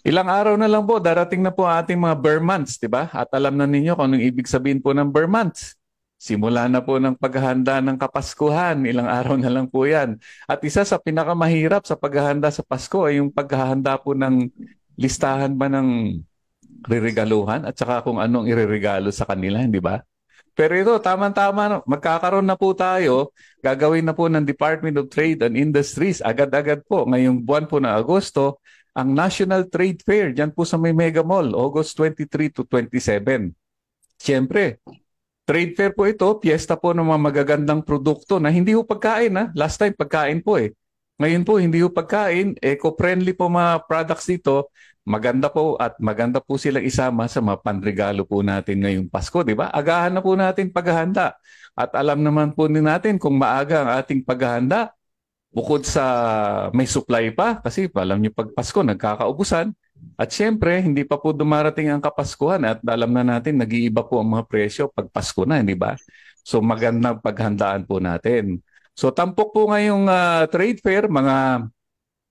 Ilang araw na lang po, darating na po ang ating mga Burr months, di ba? At alam na ninyo kung anong ibig sabihin po ng Burr months. Simula na po ng paghahanda ng Kapaskuhan, ilang araw na lang po yan. At isa sa pinakamahirap sa paghahanda sa Pasko ay yung paghahanda po ng listahan ba ng riregaluhan at saka kung anong ireregalo sa kanila, hindi ba? Pero ito, tama-tama, no? Magkakaroon na po tayo, gagawin na po ng Department of Trade and Industries, agad-agad po, ngayong buwan po ng Agosto, ang National Trade Fair, dyan po sa may Mega Mall, August 23 to 27. Siyempre, trade fair po ito, piyesta po ng mga magagandang produkto na hindi po pagkain. Ha? Last time, pagkain po eh. Ngayon po, hindi po pagkain, eco-friendly po mga products dito. Maganda po at maganda po silang isama sa mga panregalo po natin ngayong Pasko, di ba? Agahan na po natin paghahanda. At alam naman po din natin kung maaga ang ating paghahanda, bukod sa may supply pa, kasi alam niyo pag Pasko nagkakaubusan. At siyempre, hindi pa po dumarating ang Kapaskuhan at alam na natin nag-iiba po ang mga presyo pag Pasko na, hindi ba? So magandang paghandaan po natin. So tampok po ngayong trade fair, mga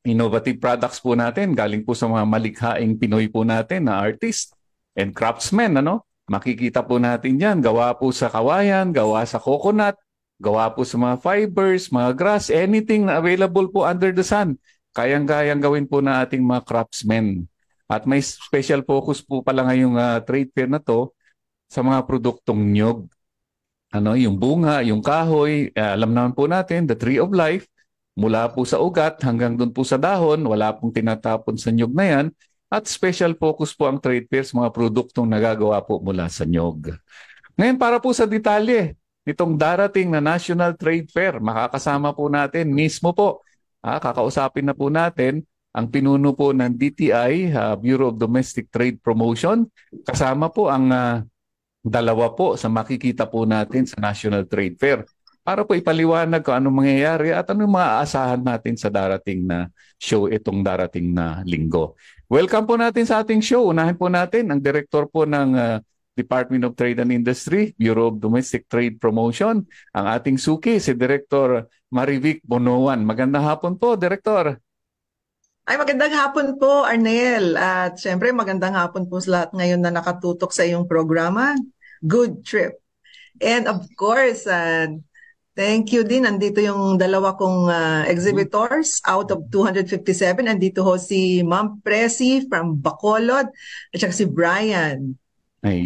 innovative products po natin galing po sa mga malikhaing Pinoy po natin na artist and craftsmen, ano? Makikita po natin yan, gawa po sa kawayan, gawa sa coconut, gawa po sa mga fibers, mga grass, anything na available po under the sun. Kayang-kayang gawin po na ating mga craftsmen. At may special focus po pala ngayong trade fair na to sa mga produktong nyog. Ano, yung bunga, yung kahoy, alam naman po natin, the tree of life, mula po sa ugat hanggang doon po sa dahon, wala pong tinatapon sa nyog na yan. At special focus po ang trade fair sa mga produktong nagagawa po mula sa nyog. Ngayon para po sa detalye, nitong darating na National Trade Fair, makakasama po natin mismo po. Kakausapin na po natin ang pinuno po ng DTI, Bureau of Domestic Trade Promotion. Kasama po ang dalawa po sa makikita po natin sa National Trade Fair para po ipaliwanag kung anong mangyayari at anong maaasahan natin sa darating na show itong darating na linggo. Welcome po natin sa ating show. Unahin po natin ang direktor po ng Department of Trade and Industry, Bureau of Domestic Trade Promotion, ang ating suki, si Director Marivic Bonoan. Magandang hapon po, Director. Ay, magandang hapon po, Arnel. At syempre, magandang hapon po sa lahat ngayon na nakatutok sa iyong programa. Good trip. And of course, thank you din. Nandito yung dalawa kong exhibitors out of 257. Nandito ho si Ma'am Presi from Bacolod at saka si Brian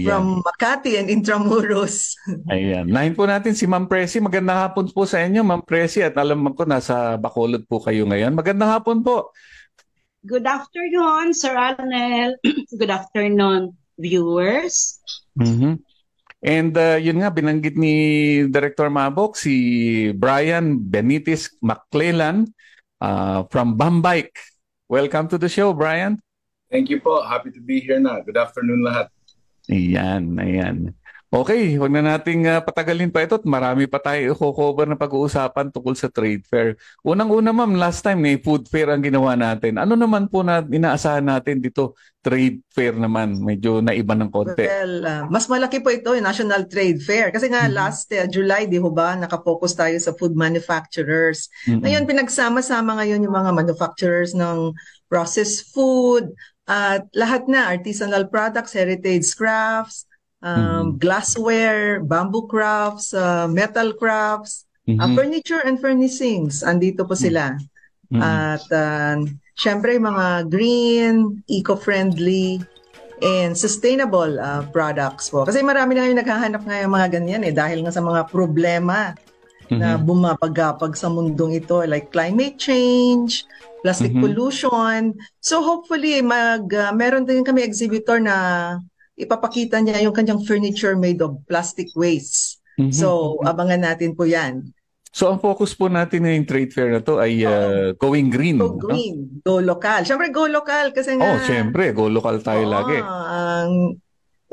from Makati and Intramuros. Ayan. Nahin po natin si Ma'am Presi. Magandang hapon po sa inyo, Ma'am Presi. At alam ko nasa Bacolod po kayo ngayon. Magandang hapon po. Good afternoon, Sir Arnel. Good afternoon, viewers. Mm-hmm. And yun nga, binanggit ni Director Mabok, si Brian Benitez McClellan from Bambike. Welcome to the show, Brian. Thank you po. Happy to be here na. Good afternoon lahat. Ayan, ayan. Okay, huwag na nating patagalin pa ito at marami pa tayo i-cover na pag-uusapan tungkol sa trade fair. Unang-una ma'am, last time may food fair ang ginawa natin. Ano naman po na inaasahan natin dito? Trade fair naman, medyo naiba ng konti. Well, mas malaki po ito yung National Trade Fair. Kasi nga last July, di ho ba, nakafocus tayo sa food manufacturers. Ngayon, pinagsama-sama ngayon yung mga manufacturers ng processed food, at lahat na, artisanal products, heritage crafts, glassware, bamboo crafts, metal crafts, furniture and furnishings. Andito po sila. At syempre mga green, eco-friendly, and sustainable products po. Kasi marami na ngayon naghahanap ngayon mga ganyan dahil nga sa mga problema na bumabagapag sa mundong ito like climate change, plastic pollution. So hopefully meron din kami exhibitor na ipapakita niya yung kanyang furniture made of plastic waste. So, abangan natin po yan. So, ang focus po natin ngayong trade fair na to ay going green. Go green. Go local. Siyempre, go local. Kasi nga, siyempre. Go local tayo lagi.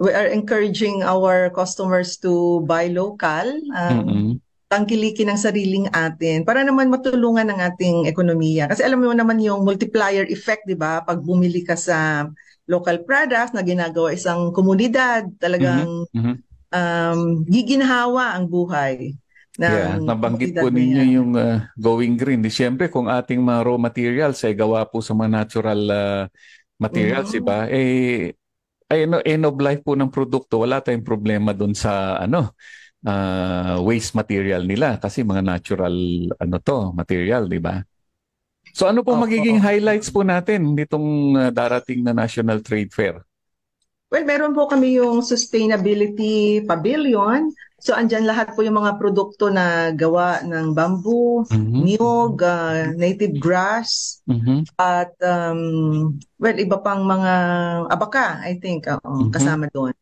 We are encouraging our customers to buy local. Tangkilikin ang sariling atin para naman matulungan ang ating ekonomiya. Kasi alam mo naman yung multiplier effect, di ba? Pag bumili ka sa local products na ginagawa isang komunidad, talagang giginhawa ang buhay. Nabanggit po ninyo yung going green. Siyempre, kung ating mga raw materials ay gawa po sa mga natural materials, Mhm. iba, end of life po ng produkto, wala tayong problema doon sa waste material nila kasi mga natural material, di ba? So ano po magiging Opo. highlights po natin nitong darating na National Trade Fair? Well, meron po kami yung Sustainability Pavilion. So, andyan lahat po yung mga produkto na gawa ng bamboo, Mhm. niyog, native grass, Mhm. at well, iba pang mga abaka, I think, Mhm. kasama doon.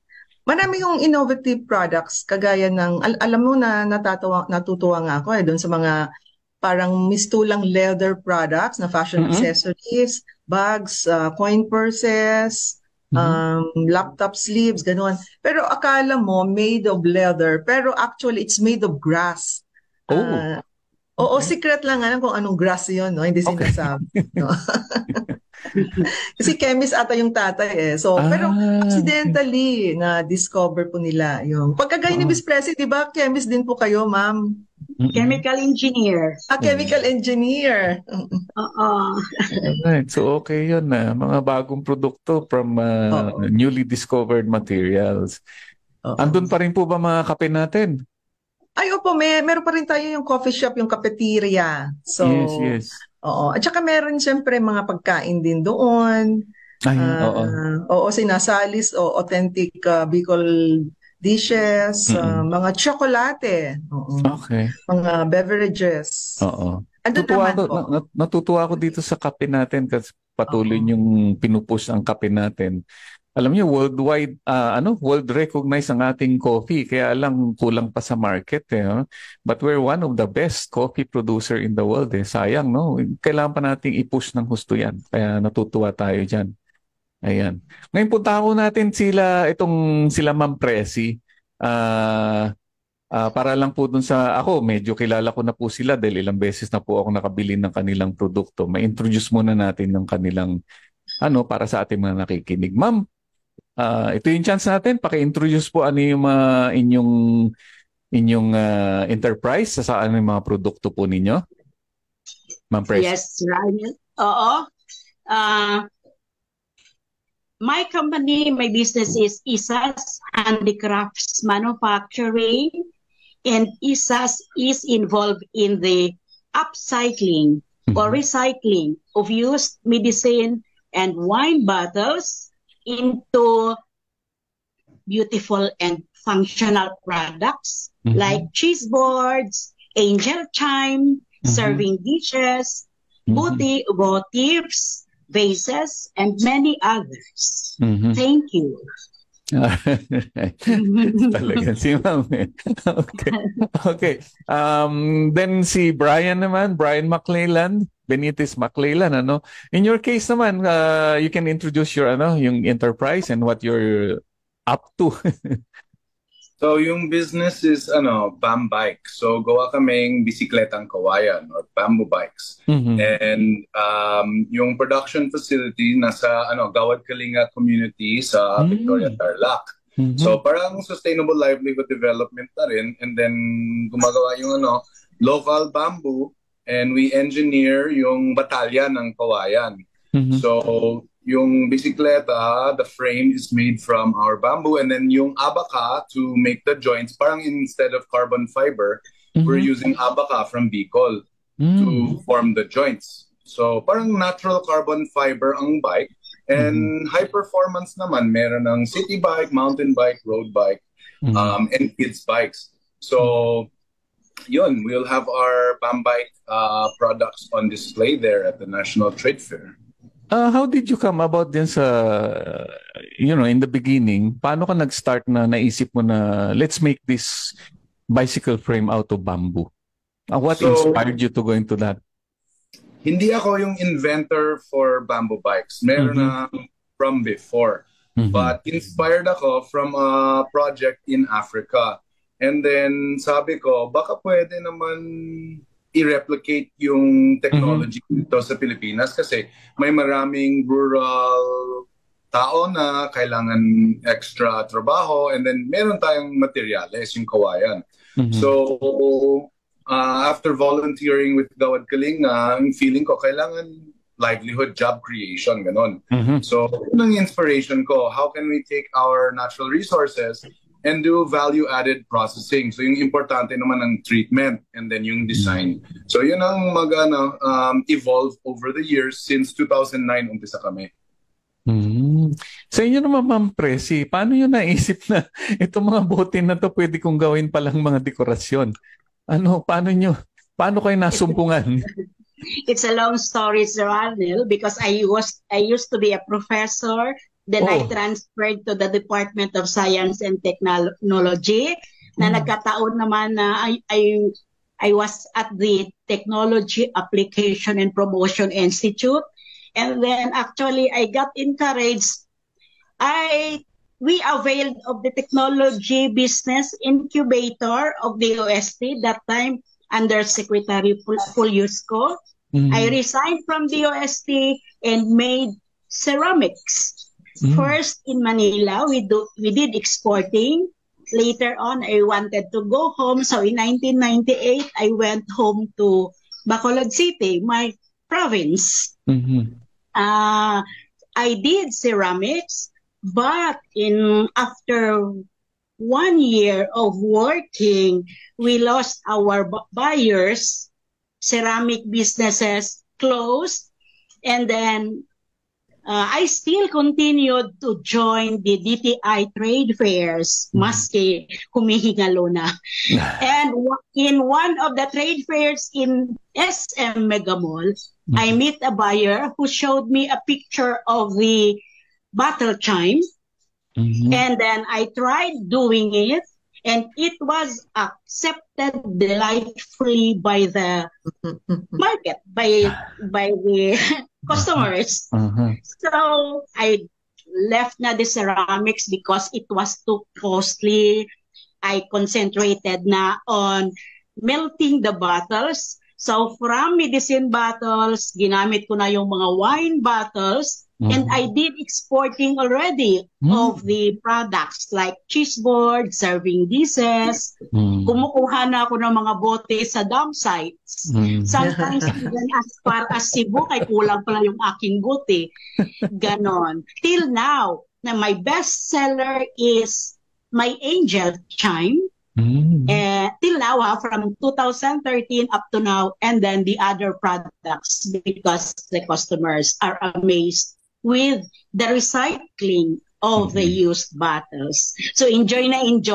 Marami yung innovative products kagaya ng alam mo na natutuwa nga ako doon sa mga parang mistulang leather products na fashion Mhm. accessories, bags, coin purses, Mhm. laptop sleeves, ganun. Pero akala mo made of leather, pero actually it's made of grass. Oh, Ah, oo, okay. secret lang nga kung anong grass 'yon, no? Hindi Okay. sinasabi, no? Kasi chemist ata yung tatay eh. So, pero Okay. accidentally na discover po nila yung pagkagaya ni Oo. Miss Presi, 'di ba? Chemist din po kayo, ma'am. Mhm. Chemical engineer. Chemical engineer. Oo. Alright. So okay yun na. Mga bagong produkto from Oo. newly discovered materials. Oo. Andun pa rin po ba mga kape natin? Ay, opo, meron pa rin tayo yung coffee shop, yung cafeteria. So, Yes, yes. oo. At saka meron siyempre mga pagkain din doon. Ay, oo. Oo, sinasalis o authentic Bicol dishes, Mm-mm. mga tsokolate, oo, Okay. mga beverages. Oo. Andun naman po. Natutuwa ako dito sa kape natin kasi patuloy Oo. niyong pinupush ang kape natin. Alam niyo, worldwide, world recognized ang ating coffee. Kaya lang kulang pa sa market. But we're one of the best coffee producer in the world. Sayang, no? Kailangan pa nating i-push ng husto yan. Kaya natutuwa tayo dyan. Ayan. Ngayon punta ko natin sila Ma'am Presi. Para lang po dun sa ako, medyo kilala ko na po sila dahil ilang beses na po ako nakabili ng kanilang produkto. Ma-introduce muna natin ng kanilang para sa ating mga nakikinig. Ma'am, ito yung chance natin. Paki-introduce po ano yung inyong enterprise sa ano yung mga produkto po ninyo. Ma'am Presi. Yes, Ryan. Oo. My company, my business is Isas Handicrafts Manufacturing, and Isas is involved in the upcycling or recycling of used medicine and wine bottles into beautiful and functional products like cheese boards, angel chime, serving dishes, booty motifs, vases, and many others. Thank you. Talaga si Ma'am. Okay. Okay. Then si Brian naman, Brian McClellan, Benitez McClellan, In your case naman, you can introduce yung enterprise and what you're up to. So yung business is Bam Bike. So gawa kaming bisikletang kawayan or bamboo bikes. And yung production facility nasa Gawad Kalinga community sa Victoria Tarlac. So parang sustainable livelihood development na rin, and then gumagawa yung local bamboo, and we engineer yung batalya ng kawayan. So yung bisikleta, the frame is made from our bamboo, and then yung abaca to make the joints, parang instead of carbon fiber, we're using abaca from Bicol to form the joints. So parang natural carbon fiber ang bike, and high performance naman, meron ng city bike, mountain bike, road bike, and kids bikes. So yun, we'll have our Bam Bike products on display there at the National Trade Fair. How did you come about din sa, in the beginning, paano ka nag-start na naisip mo na let's make this bicycle frame out of bamboo? What inspired you to go into that? Hindi ako yung inventor for bamboo bikes. Meron na from before. But inspired ako from a project in Africa. And then sabi ko, baka pwede naman i-replicate yung technology dito sa Pilipinas kasi may maraming rural tao na kailangan extra trabaho, and then meron tayong materyales, yung kawayan. So after volunteering with Gawad Kalinga, ang feeling ko kailangan livelihood, job creation, ganon. So, yun ang inspiration ko. How can we take our natural resources and do value-added processing? So, yung importante naman ang treatment and then yung design. So, yun ang evolve over the years. Since 2009, umpisa kami. Sa inyo naman, Ma'am Presi, paano nyo naisip na itong mga bote na to pwede kong gawin palang mga dekorasyon? Paano kayo nasumpungan? It's a long story, Sir Arnel, because I used to be a professor. Then I transferred to the Department of Science and Technology. Na nagkataon naman na I was at the Technology Application and Promotion Institute. And then actually I got encouraged. We availed of the Technology Business Incubator of the OST that time under Secretary Pulyusco. I resigned from the OST and made ceramics. First in Manila, we did exporting. Later on, I wanted to go home. So in 1998, I went home to Bacolod City, my province. I did ceramics, but after 1 year of working, we lost our buyers. Ceramic businesses closed, and then I still continued to join the DTI trade fairs, maski humihingalo na. And in one of the trade fairs in SM Mega Mall, I met a buyer who showed me a picture of the battle chime. And then I tried doing it, and it was accepted delightfully by the market, by the customers. So I left na the ceramics because it was too costly. I concentrated na on melting the bottles. So from medicine bottles, ginamit ko na yung mga wine bottles. And I did exporting already of the products like cheese board, serving dishes. Kumukuha na ako ng mga bote sa dump sites. Sometimes even as far as Cebu, kay kulang pala yung aking bote. Ganon. Till now, na my best seller is my Angel Chime. Till now, from 2013 up to now, and then the other products, because the customers are amazed with the recycling of the used bottles. So enjoy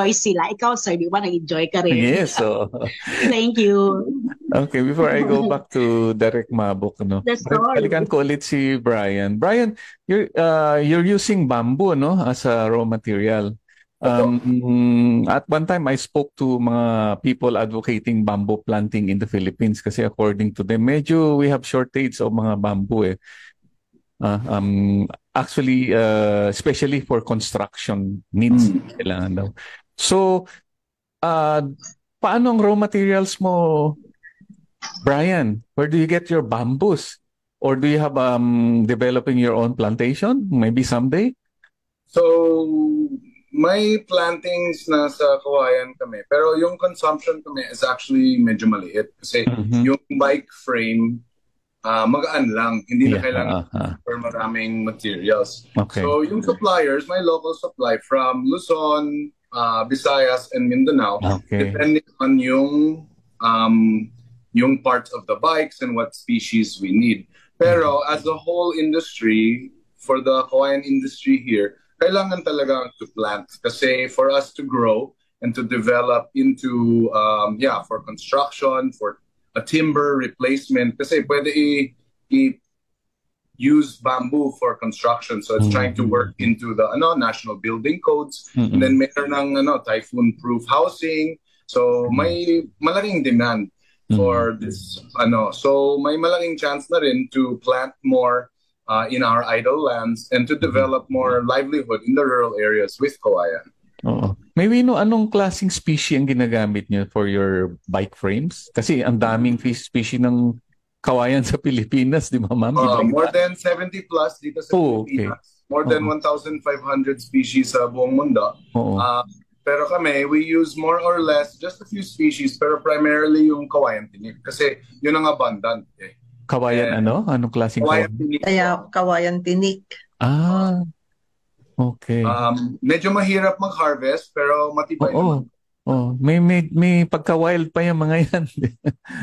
sila. Ikaw, sir, di ba nag-enjoy ka rin? Yes. Thank you. Okay, before I go back to Derek Mabuk, balikan ko ulit si Brian. Brian, you're using bamboo, no, as a raw material. At one time, I spoke to mga people advocating bamboo planting in the Philippines kasi according to them, medyo we have shortage of mga bamboo actually, especially for construction needs, kailangan daw. So, paano ang raw materials mo, Brian? Where do you get your bamboos? Or do you have developing your own plantation? Maybe someday? So, may plantings na sa Kawayan kami. Pero yung consumption kami is actually medyo maliit. Kasi yung bike frame, magaan lang. Hindi na kailangan for maraming materials. Okay. So, yung suppliers, may local supply from Luzon, Visayas, and Mindanao. Okay. Depending on yung parts of the bikes and what species we need. Pero as a whole industry, for the Kawayan industry here, kailangan talaga to plant. Kasi for us to grow and to develop into, for construction, for a timber replacement, kasi pwede use bamboo for construction. So it's trying to work into the national building codes. And then mayroon ng typhoon-proof housing. So may malaking demand for this. So may malaking chance na rin to plant more in our idle lands and to develop more livelihood in the rural areas with Kawayan. Oo. Maybe anong klaseng species ang ginagamit niyo for your bike frames? Kasi ang daming species ng kawayan sa Pilipinas, di ba, ma'am? More than 70 plus dito sa Pilipinas. Okay. More than 1,500 species sa buong mundo. Pero kami, we use more or less just a few species, pero primarily yung kawayan tinik. Kasi yun ang abundant. Kawayan And ano? Anong klaseng kawayan kawayan? tinik Kaya po. kawayan tinik. Ah, okay. Medyo mahirap mag-harvest pero matibay Oo. naman. Oh, may pagka-wild pa yung mga yan.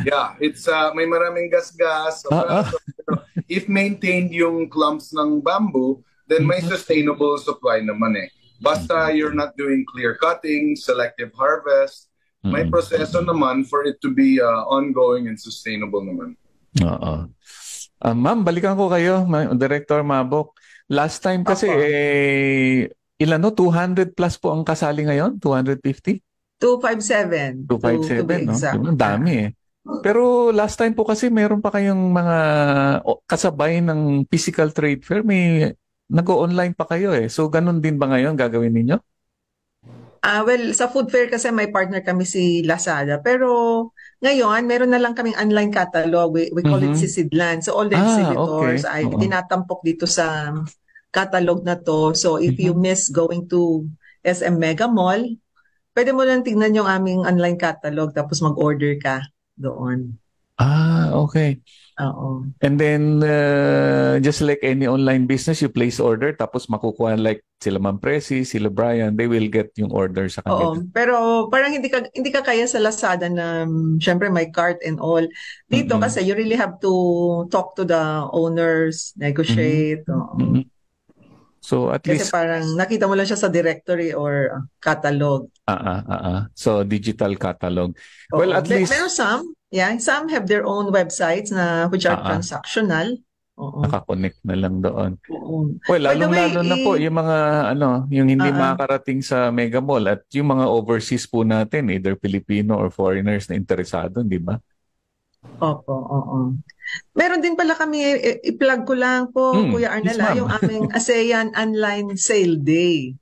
Yeah, it's may maraming gas-gas. Ah, ah. Pero if maintained yung clumps ng bamboo, then may Mhm. sustainable supply naman eh. Basta you're not doing clear cutting, selective harvest, may Mm. proseso naman for it to be ongoing and sustainable naman. Oo. Ma'am, balikan ko kayo, Director Mabok. Last time kasi, Opo. ilan no? 200 plus po ang kasali ngayon? 250? 257 to be 257, no? exact. Ang dami eh. Pero last time po kasi meron pa kayong mga kasabay ng physical trade fair. May nag-o-online pa kayo eh. So, ganun din ba ngayon gagawin ninyo? Well, sa food fair kasi may partner kami si Lazada. Pero ngayon, meron na lang kaming online catalog. We call it Mhm. Sisidlan. So all the Okay. exhibitors ay Oo. tinatampok dito sa catalog na to. So if you Mhm. miss going to SM Mega Mall, pwede mo lang tignan yung aming online catalog tapos mag-order ka doon. Okay. Oo. And then, just like any online business, you place order, tapos makukuha like sila Ma'am Presi, sila Brian, they will get yung order sa kanila. Oo, pero parang hindi ka kaya sa Lazada na syempre may cart and all. Dito Mm-mm. kasi you really have to talk to the owners, negotiate. Oo. Mm-mm. So at Kasi least, parang nakita mo lang siya sa directory or catalog. So digital catalog. Oo. Well, at least, Meron some have their own websites na which are transactional. Oo. nakakonect na lang doon. Oo. Well, By the way, lalong-lalo na po yung mga yung hindi Ah, ah. makakarating sa Mega Mall at yung mga overseas po natin, either Filipino or foreigners na interesado, di ba? Opo, oo. Meron din pala kami, i-plug ko lang po, Kuya Yes, Arnel, ma'am. yung aming ASEAN Online Sale Day.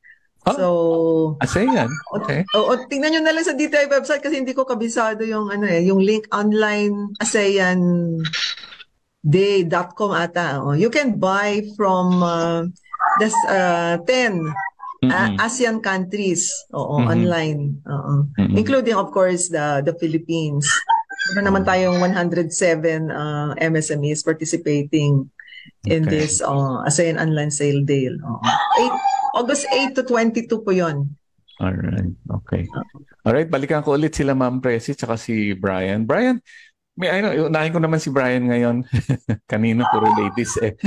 So, ASEAN. Okay. tingnan nyo na lang sa DTI website kasi hindi ko kabisado yung yung link online ASEANday.com ata. You can buy from 10 ASEAN countries online. Including of course the Philippines. Meron naman tayong 107 MSMEs participating in this ASEAN Online Sale Day. August 8 to 22 po yun. Alright. Okay. Alright, balikan ko ulit sila Ma'am Presi tsaka si Brian. Brian, unahin ko naman si Brian ngayon. Kanina puro ladies eh.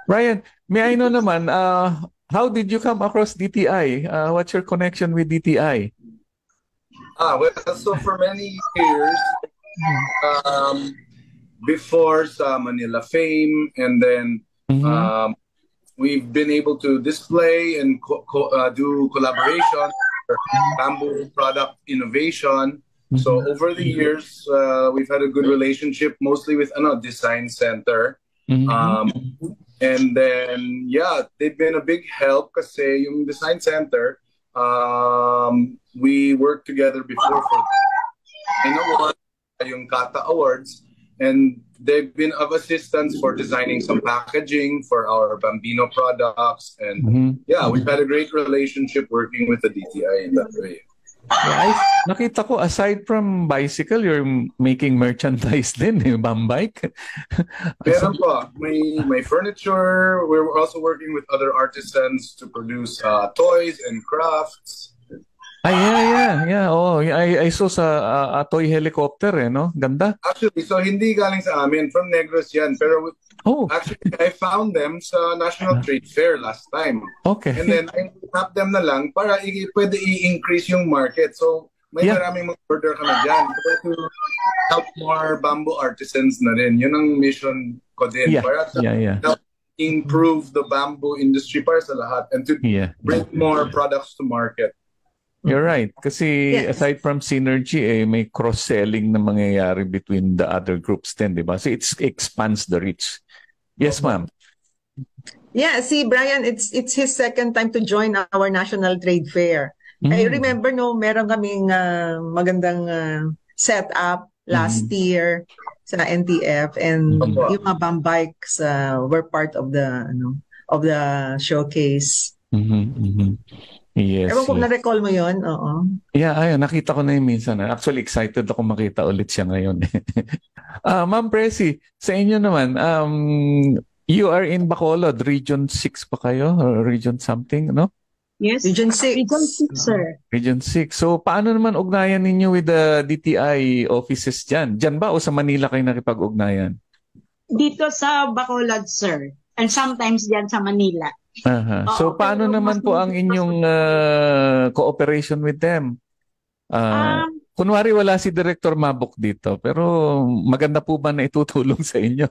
Brian, may I know naman, how did you come across DTI? What's your connection with DTI? Well, so for many years, before sa Manila Fame, and then we've been able to display and do collaboration for bamboo product innovation. So over the years, we've had a good relationship, mostly with Design Center. And then, they've been a big help kasi yung Design Center, we worked together before for yung Kata Awards, and they've been of assistance for designing some packaging for our Bambino products, and we've had a great relationship working with the DTI in that way. Nakita ko, aside from bicycle, you're making merchandise din, Bambike. Meron po. May furniture. We're also working with other artisans to produce toys and crafts. Yeah. Oh, I saw sa toy helicopter, no? Ganda. Actually, so hindi galing sa amin. From Negros yan. Pero actually, I found them sa National Trade Fair last time. Okay. And then, I tapped them na lang para pwede i-increase yung market. So, may maraming mag-order kami dyan. To help more bamboo artisans na rin. Yun ang mission ko din. Para help improve the bamboo industry para sa lahat and to bring more products to market. You're right. Kasi aside from synergy, may cross-selling na mangyayari between the other groups din, di ba? So it expands the reach. Yes, ma'am. Yeah, see, Brian, it's his second time to join our National Trade Fair. I remember, meron kaming magandang setup last year sa NTF, and yung mga Bambikes were part of the showcase. Yes, Ewan ko kung yes. na-recall mo yun. Oo. Yeah, ayun, nakita ko na yung minsan. Actually, excited ako makita ulit siya ngayon. Ma'am Presi, sa inyo naman, you are in Bacolod, Region 6 pa kayo? Or Region something, no? Yes. Region 6. Region 6, sir. Region 6. So, paano naman ugnayan ninyo with the DTI offices dyan? Dyan ba o sa Manila kayo nakipag-ugnayan? Dito sa Bacolod, sir. And sometimes diyan sa Manila. Aha. So, Oo, paano pero naman po ang inyong cooperation with them? Um, Kunwari wala si Director Mabok dito, pero maganda po ba na itutulong sa inyo?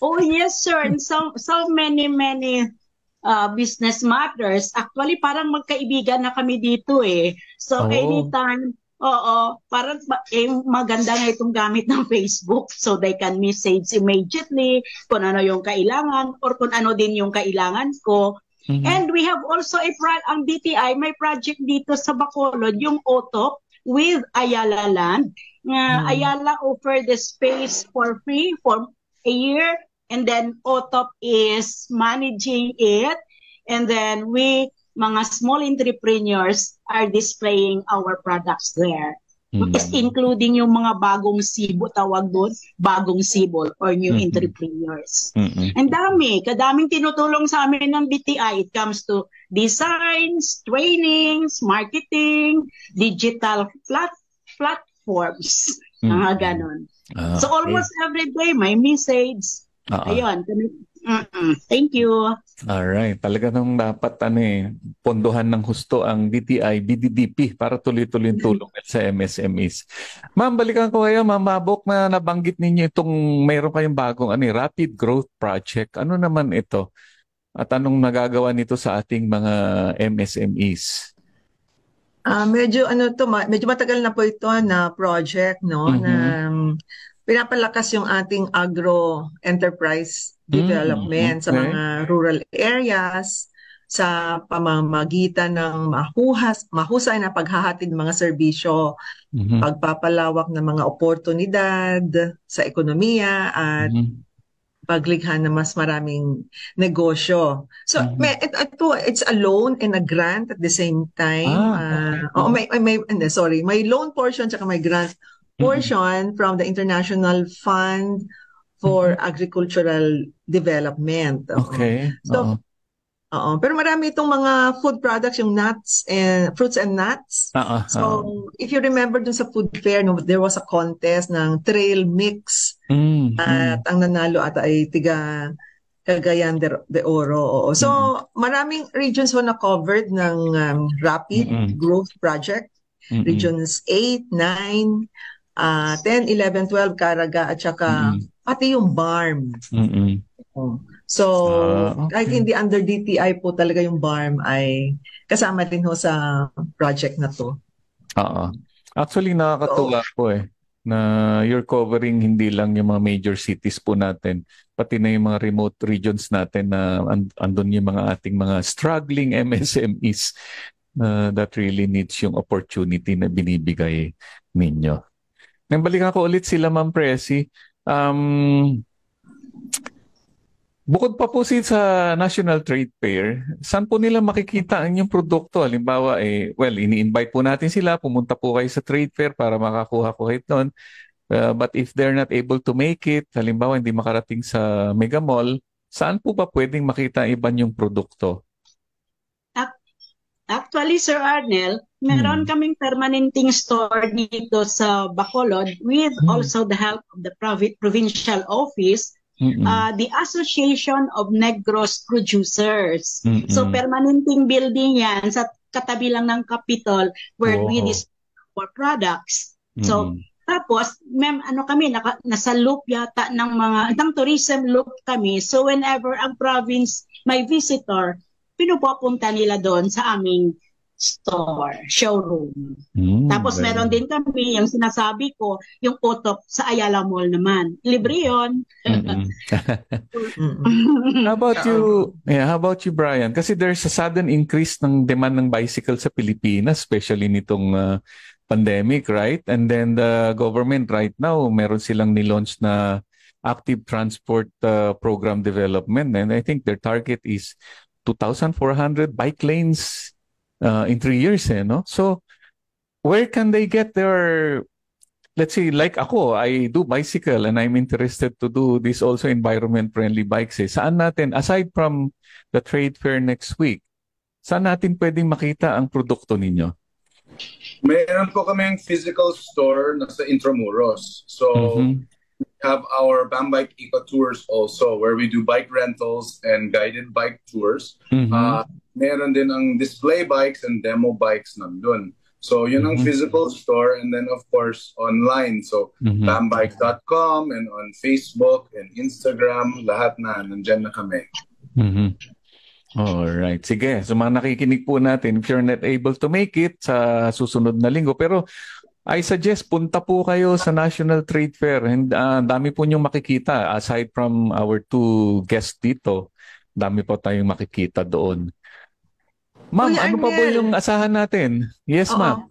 oh, yes, sir. And so many business matters. Actually, parang magkaibigan na kami dito eh. So, Oh. anytime, parang maganda nga itong gamit ng Facebook so they can message immediately kung ano yung kailangan or kung ano din yung kailangan ko. Mhm. And we have also ang DTI, may project dito sa Bacolod, yung OTOP with Ayala Land. Ayala offered the space for free for a year, and then OTOP is managing it. And then we, mga small entrepreneurs, are displaying our products there. Is including yung mga bagong sibo, tawag doon, bagong sibol or new entrepreneurs. Ang kadaming tinutulong sa amin ng DTI. It comes to designs, trainings, marketing, digital platforms, mga ganon. So almost every day may message. Ayun. Thank you. Alright. Talaga nang dapat pondohan ng husto ang DTI, BDDP para tuloy-tuloy tulong sa MSMEs. Ma'am, balikan ko kayo, Ma'am Mabok, na nabanggit ninyo itong mayroon kayong bagong Rapid Growth Project. Ano naman ito? At anong nagagawa nito sa ating mga MSMEs? Medyo matagal na po ito na project, no? Na pinapalakas yung ating agro enterprise development sa mga rural areas sa pamamagitan ng mahusay na paghahatid ng mga serbisyo, pagpapalawak ng mga oportunidad sa ekonomiya at paglikha ng mas maraming negosyo. So, it's a loan and a grant at the same time. May loan portion at may grant portion from the International Fund for Agricultural Development. Okay. So, pero marami itong mga food products, yung nuts and fruits and nuts. So, if you remember dun sa food fair, there was a contest ng trail mix. At ang nanalo ata ay tiga Cagayan de Oro. So, maraming regions na covered ng Rapid Growth Project. Regions 8, 9, 10, 11, 12, Caraga, at saka pati yung BARM. So, kahit hindi under DTI po talaga yung BARM ay kasama din ho sa project na to. Actually, nakakatuwa po na you're covering hindi lang yung mga major cities po natin, pati na yung mga remote regions natin na andun yung mga ating mga struggling MSMEs that really needs yung opportunity na binibigay ninyo. Nang balikan ko ulit sila, Ma'am Presi, bukod pa po sa National Trade Fair, saan po nila makikita ang inyong produkto? Halimbawa, ini-invite po natin sila, pumunta po kayo sa Trade Fair para makakuha ko kahit noon. But if they're not able to make it, halimbawa hindi makarating sa Mega Mall, saan po ba pwedeng makita iba yung produkto? Actually, Sir Arnel, meron kaming permanenting store dito sa Bacolod with also the help of the provincial office, the Association of Negros Producers. So, permanenting building yan sa katabi lang ng Capitol where we display our products. So, tapos, kami, nasa loop yata ng tourism loop kami. So, whenever ang province may visitor, pinupunta nila doon sa aming store, showroom. Tapos meron din kami, yung sinasabi ko, yung OTOP sa Ayala Mall naman. Libre yun. How about you, Brian? Kasi there's a sudden increase ng demand ng bicycle sa Pilipinas, especially nitong pandemic, right? And then the government right now, meron silang nilaunch na active transport program development. And I think their target is 2,400 bike lanes in 3 years, no? So, where can they get their, let's say, like ako, I do bicycle and I'm interested to do this also environment-friendly bikes. Saan natin, aside from the trade fair next week, saan natin pwedeng makita ang produkto ninyo? Mayroon po kaming physical store na sa Intramuros. So, we have our Bambike Eco Tours also, where we do bike rentals and guided bike tours. Meron din ang display bikes and demo bikes nandun. So, yun ang physical store, and then of course online. So, bambike.com, and on Facebook and Instagram, lahat na, nandyan na kami. Alright. Sige, so mga nakikinig po natin, if you're not able to make it sa susunod na linggo, pero I suggest punta po kayo sa National Trade Fair, and dami po niyong makikita. Aside from our 2 guests dito, dami po tayong makikita doon. Ma'am, Kuya ano pa po Arnel. yung asahan natin? Yes, ma'am.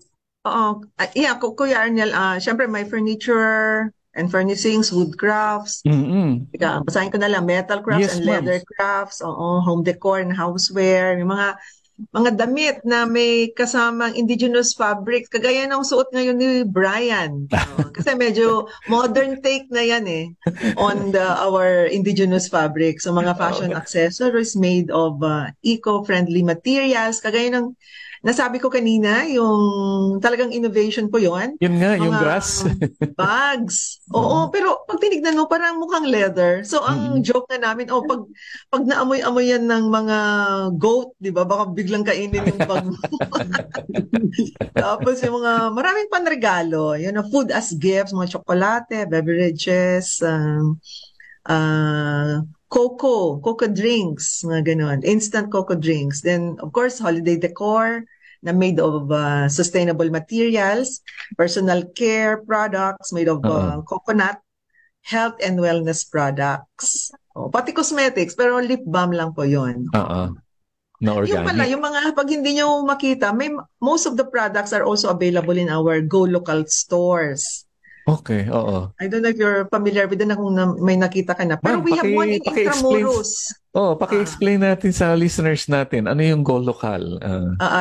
Yeah, Kuya Arnel, syempre may furniture and furnishings, wood crafts. Teka, basahin ko na lang, metal crafts Yes, and ma'am. leather crafts, home decor and houseware, may mga damit na may kasamang indigenous fabrics, kagaya ng suot ngayon ni Brian. Kasi medyo modern take na yan on our indigenous fabrics. So mga fashion accessories made of eco-friendly materials, kagaya ng nasabi ko kanina, yung talagang innovation po yon. Yun nga, yung Mga grass. bags. Oo, pero pag tinignan mo, parang mukhang leather. So, ang joke na namin, pag naamoy-amoy yan ng mga goat, di ba? Baka biglang kainin yung bag mo. Tapos yung mga, maraming panregalo. Yun, food as gifts, mga tsokolate, beverages, cocoa drinks, mga ganun. Instant cocoa drinks. Then, of course, holiday decor na made of sustainable materials, personal care products made of coconut, health and wellness products. Pati cosmetics, pero lip balm lang po yun. Na organic. Yung pala, yung mga, pag hindi nyo makita, most of the products are also available in our Go Local stores. Okay, oo. I don't know if you're familiar with it, kung may nakita ka na. Pero Ma'am, we have one in Intramuros. Paki-explain natin sa listeners natin, ano yung Go Local?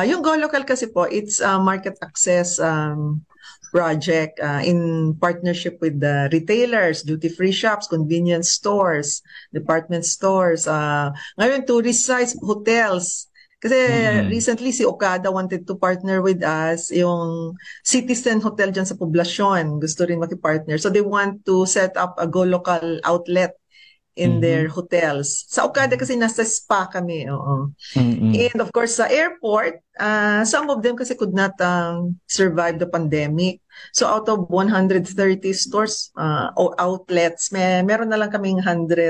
Yung Go Local kasi po, it's a market access project in partnership with the retailers, duty-free shops, convenience stores, department stores, ngayon tourist sites, hotels. Kasi recently si Okada wanted to partner with us, yung Citizen Hotel dyan sa Poblacion, gusto rin makipartner. So they want to set up a Go Local outlet in their hotels. Sa Okada kasi nasa spa kami, And of course sa airport, some of them kasi could not survive the pandemic. So out of 130 stores or outlets, meron na lang kaming 102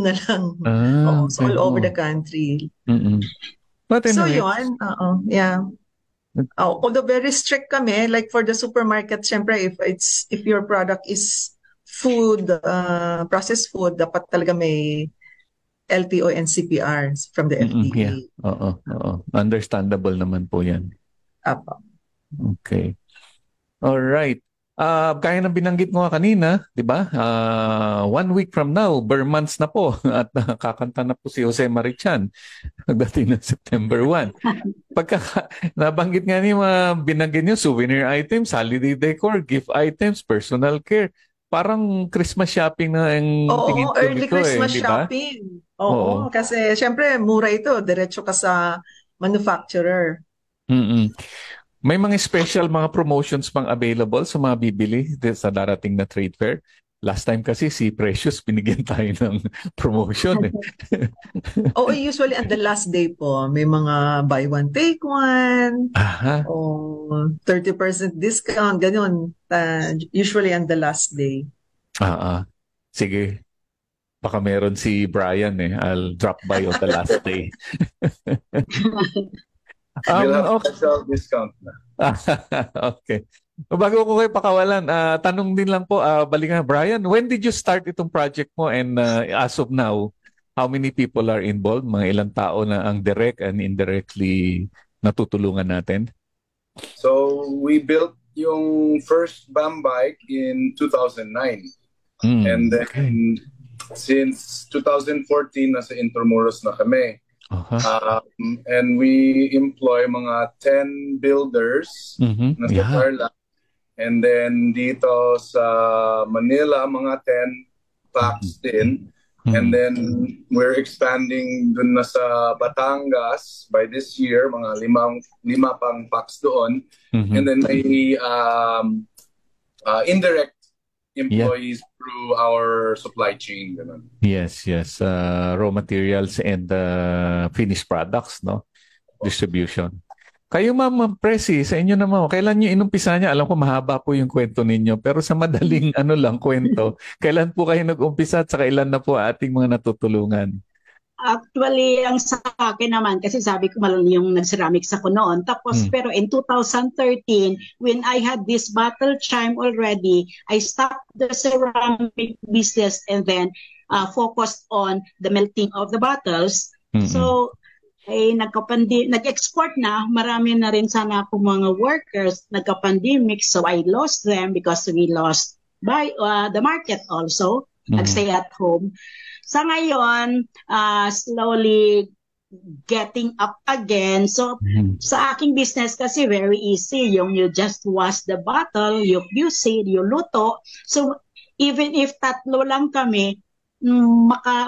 na lang. So all over the country. But anyway, so yun, yeah. Although very strict kami, like for the supermarket, syempre if your product is food, processed food, dapat talaga may LTO and CPR from the FDA. Understandable naman po yan. Apo. Okay. All right. Kaya ng binanggit mo kanina, di ba? 1 week from now, bare months na po at kakanta na po si Jose Marichan pagdating ng September 1. Pagka nabanggit nga niyo binanggit niyo souvenir items, holiday decor, gift items, personal care. Parang Christmas shopping na ang tingin ko early dito Christmas diba? shopping. Kasi syempre mura ito, diretso ka sa manufacturer. May mga special mga promotions pang available sa mga bibili sa darating na trade fair. Last time kasi si Precious binigyan tayo ng promotion. Usually on the last day po, may mga buy one, take one. 30% discount, ganyan. Usually on the last day. Sige. Baka meron si Brian I'll drop by on the last day. We'll have special discount na. Okay. Bago ko kayo pakawalan, tanong din lang po, balikan Brian, when did you start itong project mo, and as of now, how many people are involved? Mga ilang tao na ang direct and indirectly natutulungan natin? So, we built yung first Bambike in 2009. And then, since 2014, nasa Intramuros na kami. And we employ mga 10 builders na sa Tarlac. And then dito sa Manila, mga 10 packs din. And then we're expanding dun na sa Batangas by this year, mga lima pang packs doon. And then may indirect employees through our supply chain. Ganun. Yes. Raw materials and finished products, no? Distribution. Kayo, Ma'am Presi, sa inyo naman, kailan nyo inumpisa niya? Alam ko mahaba po yung kwento ninyo, pero sa madaling kwento, kailan po kayo nag-umpisa at sa kailan na po ating mga natutulungan? Actually, ang sa akin naman, kasi sabi ko malun yung nag-ceramics ako noon. Tapos, pero in 2013, when I had this bottle chime already, I stopped the ceramic business and then focused on the melting of the bottles. So, nag-export na, marami na rin sana ako mga workers, nagka-pandemic, so I lost them because we lost the market also, nag-stay at home. Sa ngayon, slowly getting up again. So, sa aking business kasi very easy, yung you just wash the bottle, you use it, you luto. So, even if tatlo lang kami,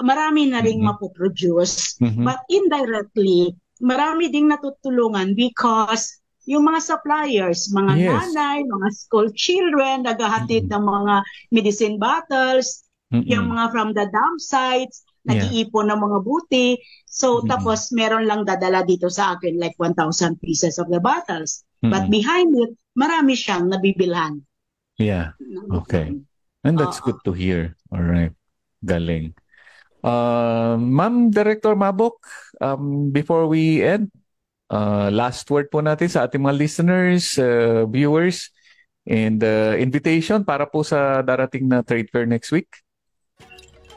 marami na ring mapoproduce. But indirectly, marami ding natutulungan because yung mga suppliers, mga nanay, mga school children, naghahatid ng mga medicine bottles, yung mga from the dump sites, nag-iipon ng mga buti. So, tapos meron lang dadala dito sa akin like 1,000 pieces of the bottles. But behind it, marami siyang nabibilhan. Yeah. Okay. And that's good to hear. All right. Galing. Ma'am Director Mabok, before we end, last word po natin sa ating mga listeners, viewers, and invitation para po sa darating na trade fair next week.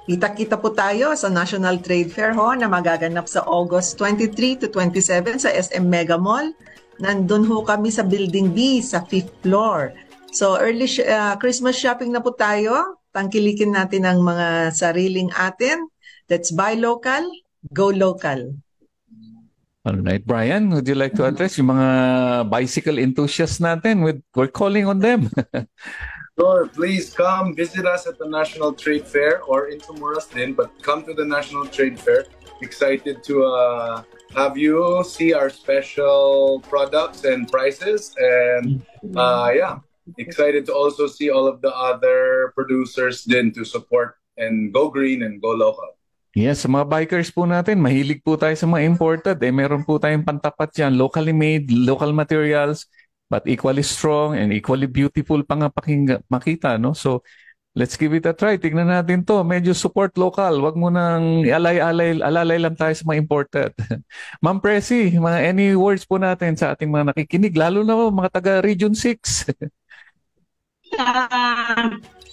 Kita-kita po tayo sa National Trade Fair na magaganap sa August 23 to 27 sa SM Mega Mall. Nandun ho kami sa Building B sa 5th floor. So early Christmas shopping na po tayo. Tangkilikin natin ang mga sariling atin. Let's buy local, go local. All right, Brian, would you like to address yung mga bicycle enthusiasts natin? We're calling on them. Sure, please come visit us at the National Trade Fair or in Intramuros din, but come to the National Trade Fair. Excited to have you see our special products and prices, and excited to also see all of the other producers din to support and go green and go local. Yes, mga bikers po natin, mahilig po tayo sa mga imported. Meron po tayong pantapat yan, locally made, local materials, but equally strong and equally beautiful pa nga makita, no? So, let's give it a try. Tignan natin to. Medyo support local. Wag mo nang alalay lang tayo sa mga imported. Ma'am Presi, any words po natin sa ating mga nakikinig, lalo na mga taga Region 6?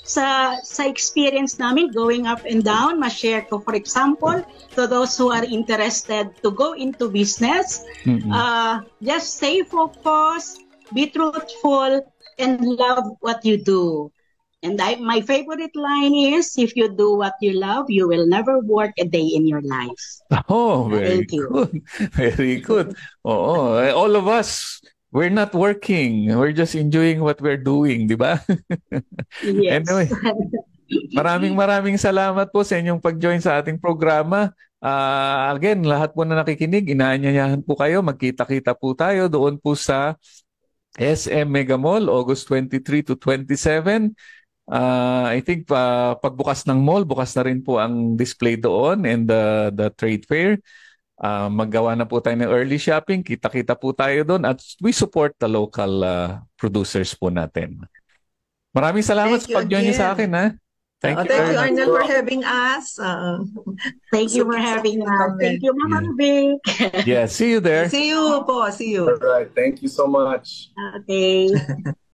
Sa experience namin going up and down, ma-share ko for example to those who are interested to go into business, just stay focused, be truthful, and love what you do. And my favorite line is, if you do what you love, you will never work a day in your life. Oh, very good. Very good. Oo, all of us, we're not working. We're just enjoying what we're doing, di ba? Yes. Anyway, maraming salamat po sa inyong pag-join sa ating programa. Again, lahat po na nakikinig, inaanyayahan po kayo. Magkita-kita po tayo doon po sa SM Mega Mall, August 23 to 27. I think pagbukas ng mall, bukas na rin po ang display doon and the trade fair. Maggawa na po tayo ng early shopping, kita-kita po tayo doon at we support the local producers po natin. Maraming salamat sa pag-join niyo sa akin. Thank you, Arnel, for having us. Thank you for having us. Thank you, Mama Vic. Yeah, see you there. See you po. See you. All right. Thank you so much. Okay.